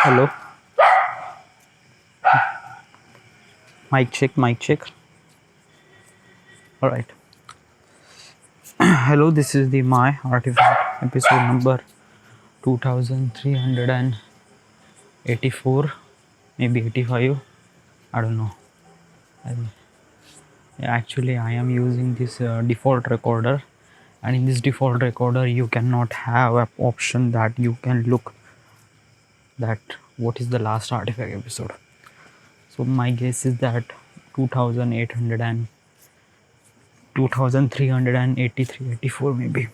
Hello, mic check, mic check. All right. Hello, this is the my artifact episode number 2384, maybe 85. I don't know. I- Actually, I am using this default recorder, and in this default recorder, you cannot have an option that you can look that what is the last artifact episode. So my guess is that 2800 and 2383, 84 maybe.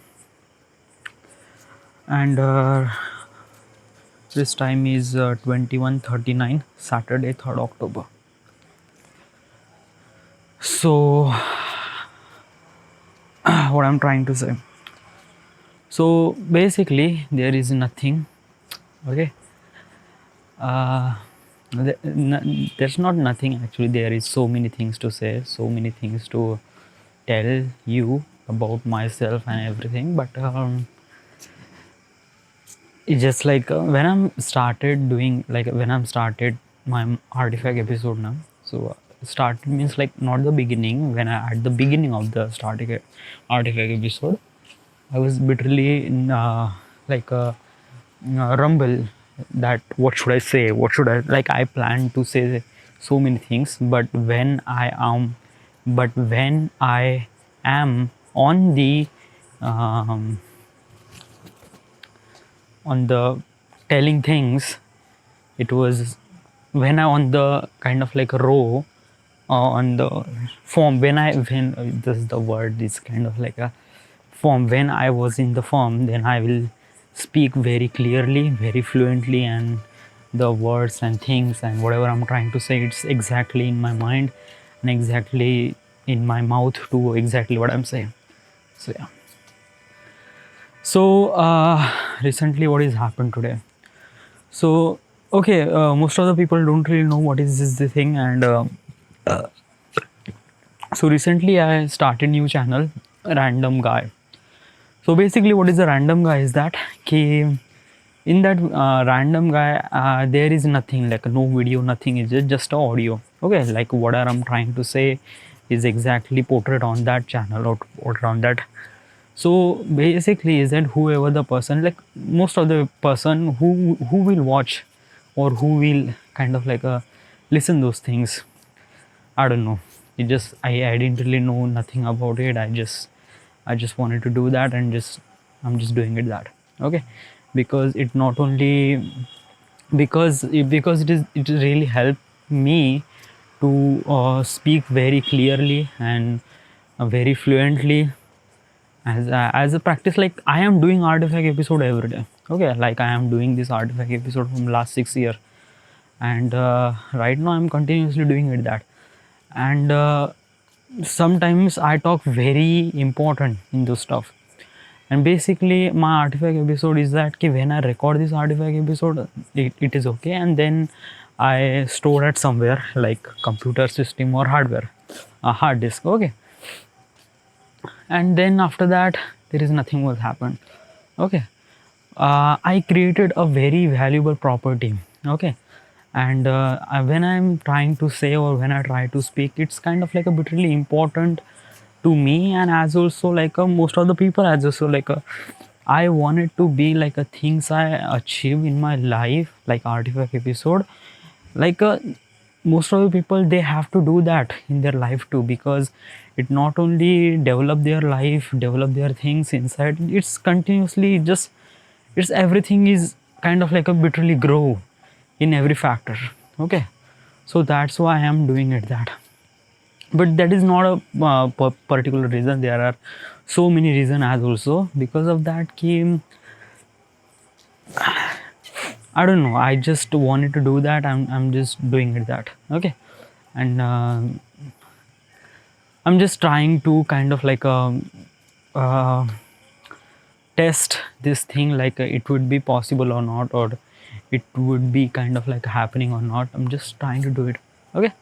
And this time is 21:39, Saturday, 3rd October. So what I'm trying to say, so basically there is nothing, okay, there's not nothing actually. There is so many things to say, so many things to tell you about myself and everything, but it's just like when I'm started doing, like when I'm started my artifact episode now. So started means like not the beginning. When I at the beginning of the starting artifact episode, I was literally in like a rumble that what should I say, what should I, like I plan to say so many things, but when I am um, on the telling things, it was when I on the kind of like a row on the form, when this is the word is kind of like a form, when I was in the form, then I will speak very clearly, very fluently, and the words and things and whatever I'm trying to say, it's exactly in my mind and exactly in my mouth to exactly what I'm saying. So yeah. So recently what has happened today? So okay, most of the people don't really know what is this the thing, and so recently I started new channel, Random Guy. So basically what is a random guy is that in that random guy there is nothing like no video, nothing, is just audio. Okay, like whatever I'm trying to say is exactly portrayed on that channel or portrayed on that. So basically is that whoever the person, like most of the person who will watch or who will kind of like listen those things, I don't know, it just I didn't really know nothing about it. I just wanted to do that, and I'm just doing it that. Okay, because it not only because it really helped me to speak very clearly and very fluently as a practice. Like I am doing artifact episode every day. Okay, like I am doing this artifact episode from last 6 years, and right now I'm continuously doing it that. And sometimes I talk very important in those stuff. And basically my artifact episode is that when I record this artifact episode, it is okay, and then I store it somewhere like computer system or hardware, a hard disk. Okay, and then after that there is nothing will happen. Okay, I created a very valuable property. Okay, and when I'm trying to say or when I try to speak, it's kind of like a bit really important to me, and as also like most of the people, as also like I wanted to be like a things I achieve in my life, like artifact episode, like most of the people they have to do that in their life too, because it not only develop their life, develop their things inside, it's continuously just, it's everything is kind of like a literally grow in every factor. Okay, so that's why I am doing it that. But that is not a particular reason, there are so many reasons as also because of that came, I don't know, I just wanted to do that. I'm just doing it that. Okay, and I'm just trying to kind of like uh, test this thing, like it would be possible or not, or it would be kind of like happening or not. I'm just trying to do it. Okay,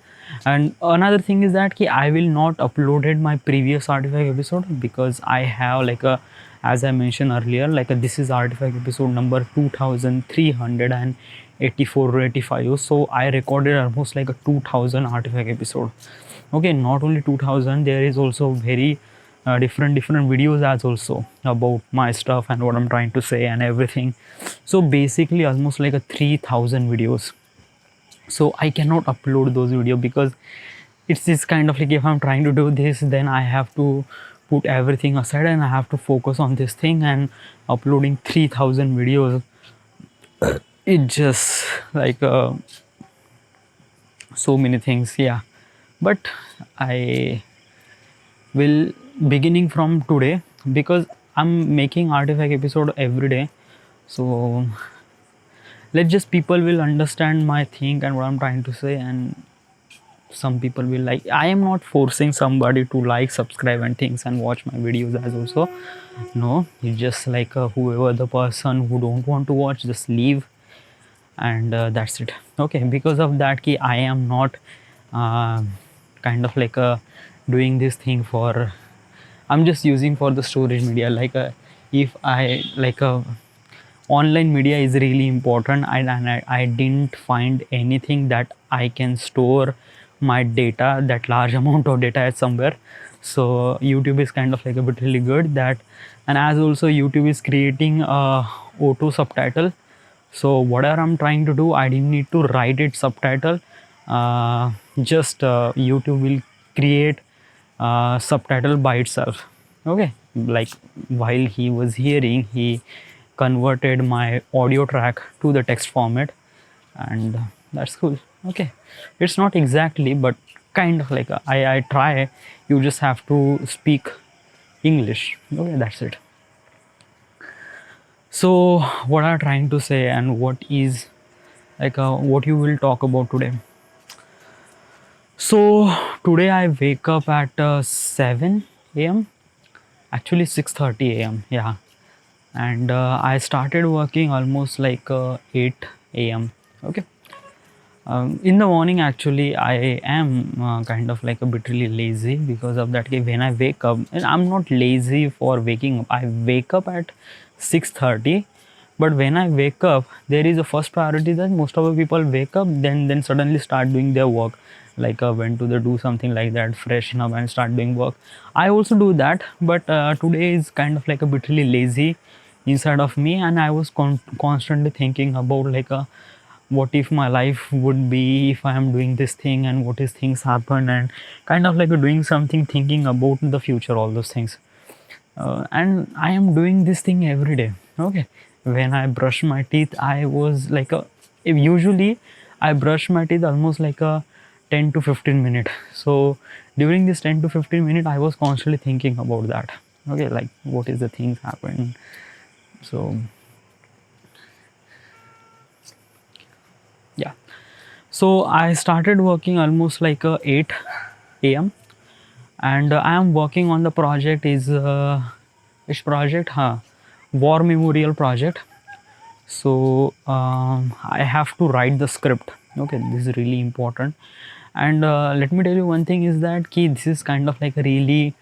and another thing is that I will not uploaded my previous artifact episode because I have like a, as I mentioned earlier, like this is artifact episode number 2384. 84 or 85. So I recorded almost like a 2000 artifact episode. Okay, not only 2000, there is also very different videos as also about my stuff and what I'm trying to say and everything. So basically almost like a 3000 videos. So I cannot upload those videos because it's this kind of like, if I'm trying to do this, then I have to put everything aside and I have to focus on this thing, and uploading 3000 videos, it just like so many things. Yeah, but I will beginning from today, because I'm making artifact episode every day. So let's just, people will understand my thing and what I'm trying to say, and some people will like. I am not forcing somebody to like, subscribe and things and watch my videos as also. No, it's just like whoever the person who don't want to watch, just leave, and that's it. Okay, because of that key, I am not uh, kind of like doing this thing for, I'm just using for the storage media. Like if I like online media is really important, and I didn't find anything that I can store my data, that large amount of data at somewhere. So YouTube is kind of like a bit really good that. And as also YouTube is creating auto subtitle, so whatever I'm trying to do, I didn't need to write it subtitle. Just YouTube will create subtitle by itself. Okay, like while he was hearing, he converted my audio track to the text format, and that's cool. Okay, it's not exactly, but kind of like I try. You just have to speak English. Okay, that's it. So what I'm trying to say, and what is like what you will talk about today. So today I wake up at 7 a.m. actually 6:30 a.m. Yeah, and I started working almost like 8 a.m. Okay. In the morning, actually, I am kind of like a bit really lazy because of that. When I wake up, and I'm not lazy for waking up, I wake up at 6:30. But when I wake up, there is a first priority that most of the people wake up, then suddenly start doing their work, like when to the do something like that, freshen up and start doing work. I also do that, but today is kind of like a bit really lazy inside of me, and I was constantly thinking about like a, what if my life would be if I am doing this thing, and what is things happen, and kind of like doing something, thinking about the future, all those things. And I am doing this thing every day. Okay, when I brush my teeth, I was like a, if usually I brush my teeth almost like a 10 to 15 minute. So during this 10 to 15 minute, I was constantly thinking about that. Okay, like what is the things happen. So yeah, so I started working almost like 8 a.m. and I am working on the project is which project, war memorial project. So I have to write the script. Okay, this is really important. And let me tell you one thing is that key, this is kind of like a really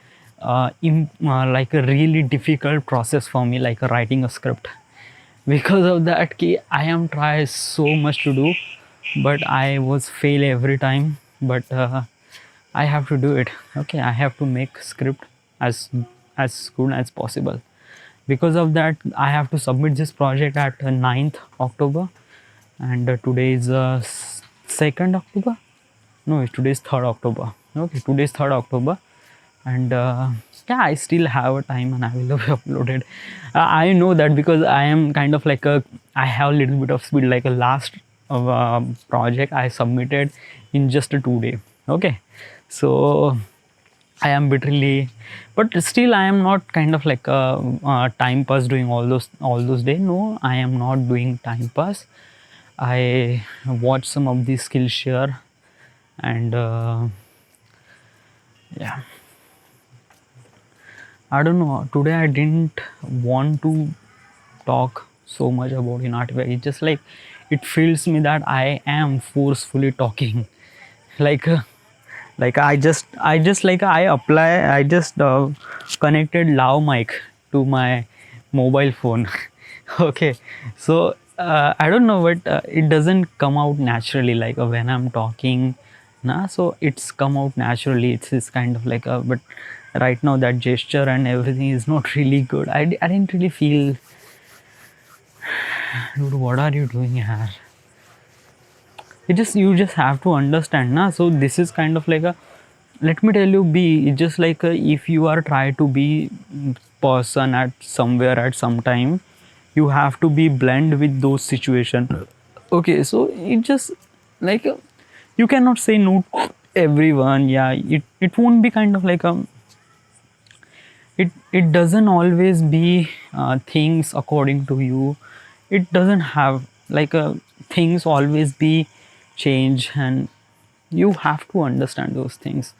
like a really difficult process for me, like writing a script. Because of that key, I am try so much to do, but I was fail every time. But I have to do it. Okay, I have to make script as good as possible. Because of that, I have to submit this project at 9th October, and today is 2nd October. No, today is 3rd October. Okay, today is 3rd October, and yeah, I still have a time, and I will upload it. I know that because I am kind of like a, I have a little bit of speed. Like a last project I submitted in just a 2 day. Okay, so I am literally, but still I am not kind of like a time pass doing all those days. No, I am not doing time pass. I watch some of these Skillshare, and yeah, I don't know. Today I didn't want to talk so much about in artifact. It's just like it feels me that I am forcefully talking, like. Like I just like I just connected lav mic to my mobile phone. Okay, so I don't know, but it doesn't come out naturally. Like when I'm talking, nah. So it's come out naturally. It's kind of like a. But right now that gesture and everything is not really good. I didn't really feel. Dude, what are you doing here? You just have to understand, nah. So this is kind of like a. Let me tell you, be it's just like if you are try to be person at somewhere at some time, you have to be blend with those situation. Okay, so it just like you cannot say no to everyone. Yeah, it won't be kind of like a. It doesn't always be things according to you. It doesn't have like things always be change, and you have to understand those things.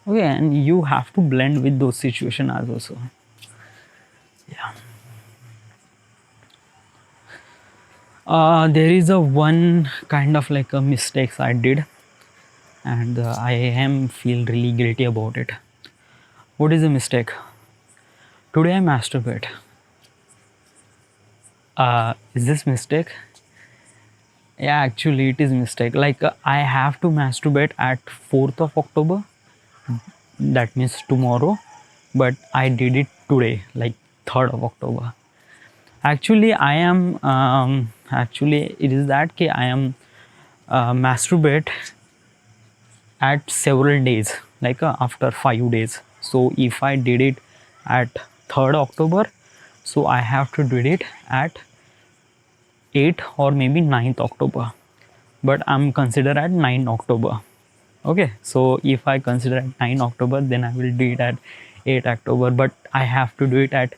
Okay, and you have to blend with those situation as also. Yeah. There is a one kind of like a mistakes I did, and I am feel really guilty about it. What is the mistake? Today I masturbate. Is this mistake? Yeah, actually it is mistake. Like I have to masturbate at 4th of October. That means tomorrow, but I did it today, like 3rd of October. Actually, I am actually it is that ki I am masturbate at several days, like after 5 days. So if I did it at 3rd October, so I have to do it at 8 or maybe 9th October. But I'm consider at 9 October. Okay, so if I consider at 9 October, then I will do it at 8 October, but I have to do it at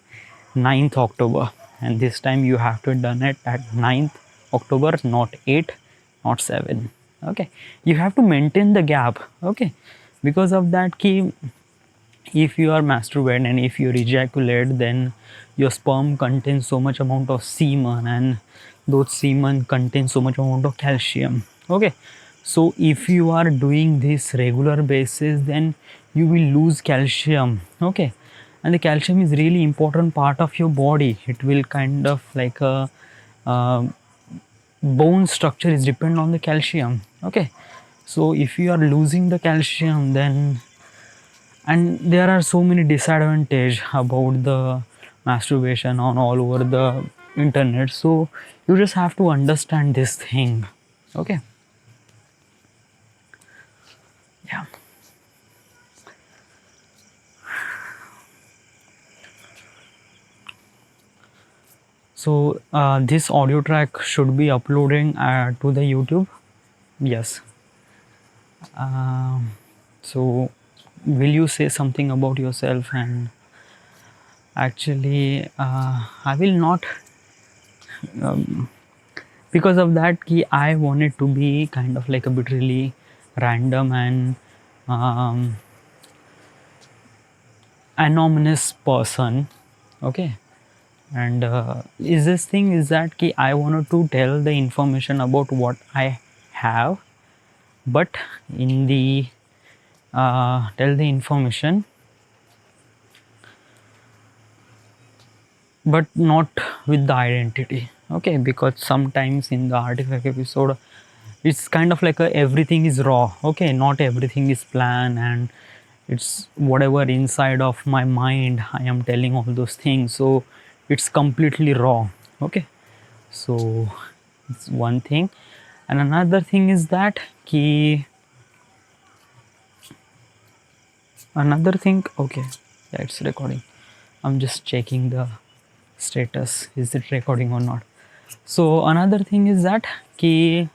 9th October, and this time you have to done it at 9th October, not 8, not 7. Okay, you have to maintain the gap. Okay, because of that key, if you are masturbate and if you ejaculate, then your sperm contains so much amount of semen, and those semen contain so much amount of calcium. Okay, so if you are doing this regular basis, then you will lose calcium. Okay, and the calcium is really important part of your body. It will kind of like a uh, bone structure is depend on the calcium. Okay, so if you are losing the calcium, then and there are so many disadvantage about the masturbation on all over the internet, so you just have to understand this thing. Okay, yeah. So this audio track should be uploading to the YouTube. Yes. So will you say something about yourself? And actually I will not, because of that key I wanted to be kind of like a bit really random and um, anonymous person. Okay, and is this thing is that key I wanted to tell the information about what I have, but in the tell the information, but not with the identity. Okay, because sometimes in the artifact episode it's kind of like a, everything is raw. Okay, not everything is planned, and it's whatever inside of my mind I am telling all those things, so it's completely raw. Okay, so it's one thing, and another thing is that key another thing. Okay, yeah, it's recording. I'm just checking the status, is it recording or not. So another thing is that key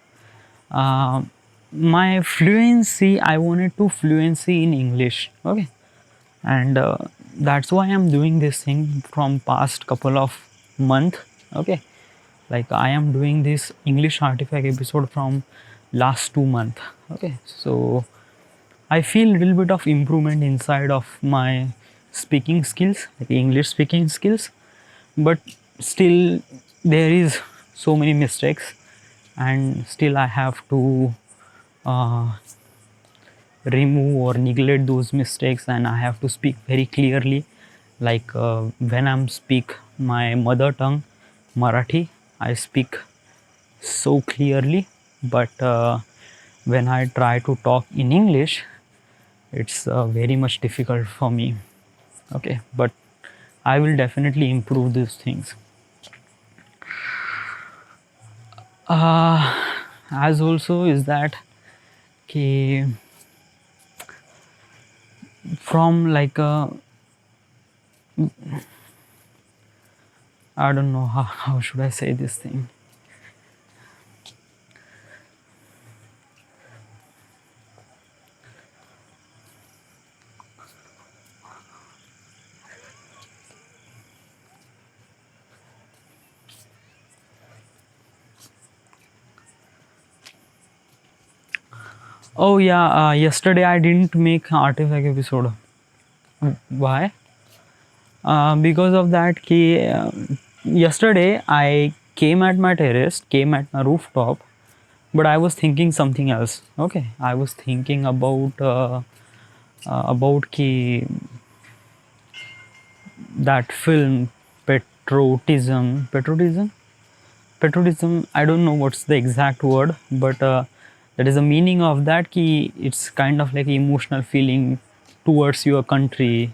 my fluency, I wanted to fluency in English. Okay, and that's why I'm doing this thing from past couple of month. Okay, like I am doing this English artifact episode from last 2 month. Okay, so I feel a little bit of improvement inside of my speaking skills, like English speaking skills, but still there is so many mistakes, and still I have to uh, remove or neglect those mistakes, and I have to speak very clearly. Like when I'm speak my mother tongue Marathi, I speak so clearly, but when I try to talk in English, it's very much difficult for me. Okay, but I will definitely improve these things. As also is that okay, from like a, I don't know how should I say this thing. Oh yeah, yesterday I didn't make artifact episode. Why? Because of that ki, yesterday I came at my terrace, came at my rooftop, but I was thinking something else. Okay, I was thinking about ki, that film patriotism. I don't know what's the exact word, but that is the meaning of that ki, it's kind of like emotional feeling towards your country,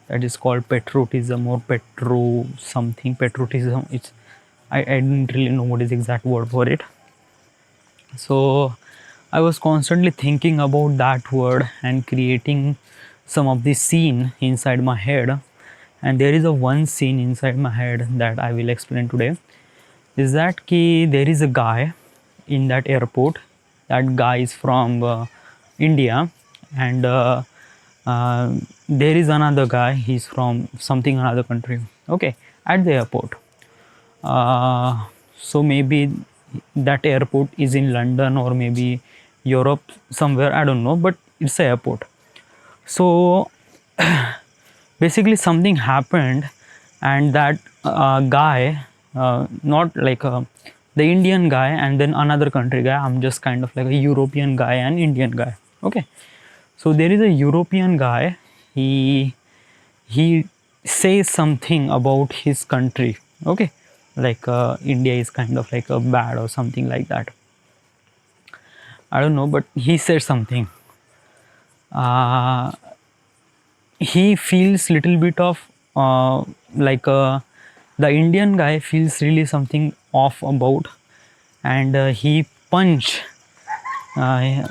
that is called patriotism or patriotism. It's I didn't really know what is the exact word for it. So I was constantly thinking about that word and creating some of the scene inside my head, and there is a one scene inside my head that I will explain today. Is that ki, there is a guy in that airport. That guy is from India, and there is another guy. He's from something another country. Okay, at the airport. So maybe that airport is in London or maybe Europe somewhere. I don't know, but it's an airport. So basically something happened, and that guy, not like the Indian guy and then another country guy, I'm just kind of like a European guy and Indian guy. Okay, so there is a European guy. He says something about his country. Okay, like India is kind of like a bad or something like that. I don't know, but he said something. uh, he feels little bit of like the Indian guy feels really something off about, and he punch uh,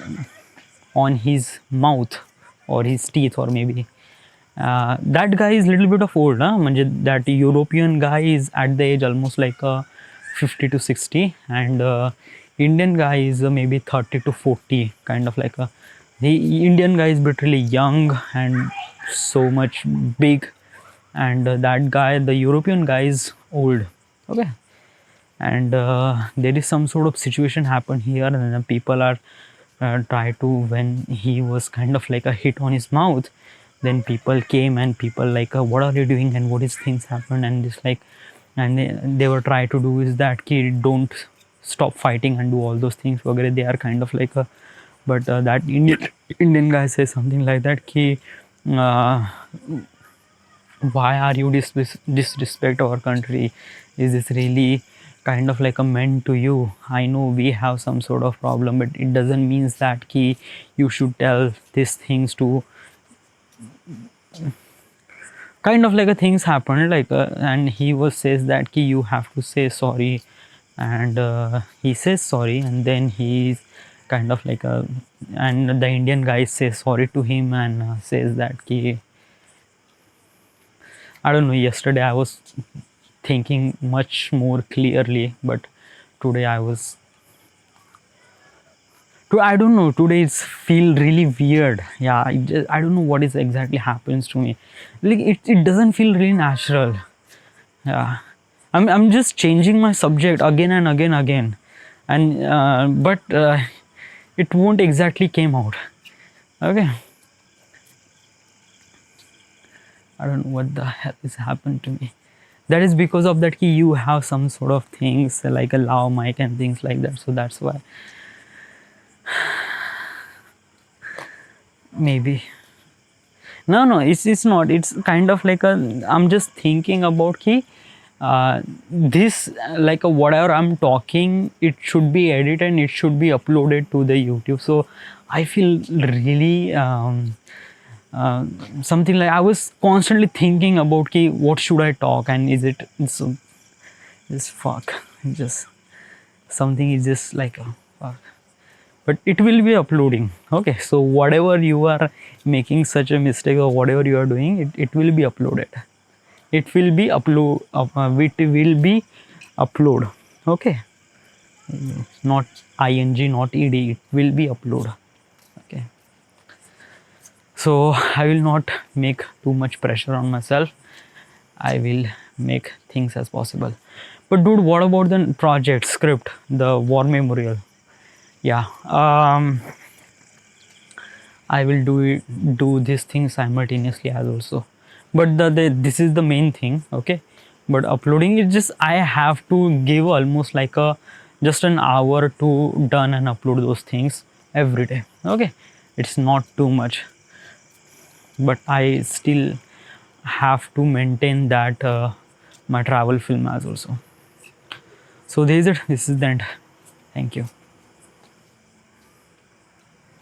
on his mouth or his teeth, or maybe that guy is little bit of old, huh? That European guy is at the age almost like 50 to 60, and Indian guy is maybe 30 to 40, kind of like a, the Indian guy is literally young and so much big, and that guy, the European guy, is old. Okay, and there is some sort of situation happen here, and people are try to, when he was kind of like a hit on his mouth, then people came and people like what are you doing and what is things happen, and this like, and they were try to do is that kid don't stop fighting and do all those things वगैरह. They are kind of like a, but that Indian guy says something like that ki, uh, why are you disrespect our country, is this really kind of like a meant to you? I know we have some sort of problem, but it doesn't mean that ki you should tell these things to, kind of like a things happen like and he was says that ki you have to say sorry, and he says sorry, and then he's kind of like a, and the Indian guy says sorry to him and says that ki, I don't know, yesterday I was thinking much more clearly, but today I was, I don't know, today it's feel really weird. Yeah, I don't know what is exactly happens to me. Like it doesn't feel really natural. Yeah, I'm just changing my subject again and again, and but it won't exactly came out. Okay, I don't know what the hell is happened to me. That is because of that key you have some sort of things like a lav mic and things like that, so that's why. Maybe no, it's not, it's kind of like a, I'm just thinking about key this like whatever I'm talking, it should be edited and it should be uploaded to the YouTube. So I feel really something like I was constantly thinking about ki, what should I talk, and is it so just fuck, just something is just like fuck. But it will be uploading. Okay, so whatever you are making such a mistake or whatever you are doing, it will be uploaded. It will be it will be upload. Okay, not ing, not ed, it will be upload. Okay, so I will not make too much pressure on myself. I will make things as possible. But dude, what about the project script, the war memorial? Yeah, I will do this thing simultaneously as also. But this is the main thing, okay? But uploading is just I have to give almost like a just an hour to done and upload those things every day. Okay, it's not too much, but I still have to maintain that my travel film as also. So this is it. This is the end. Thank you.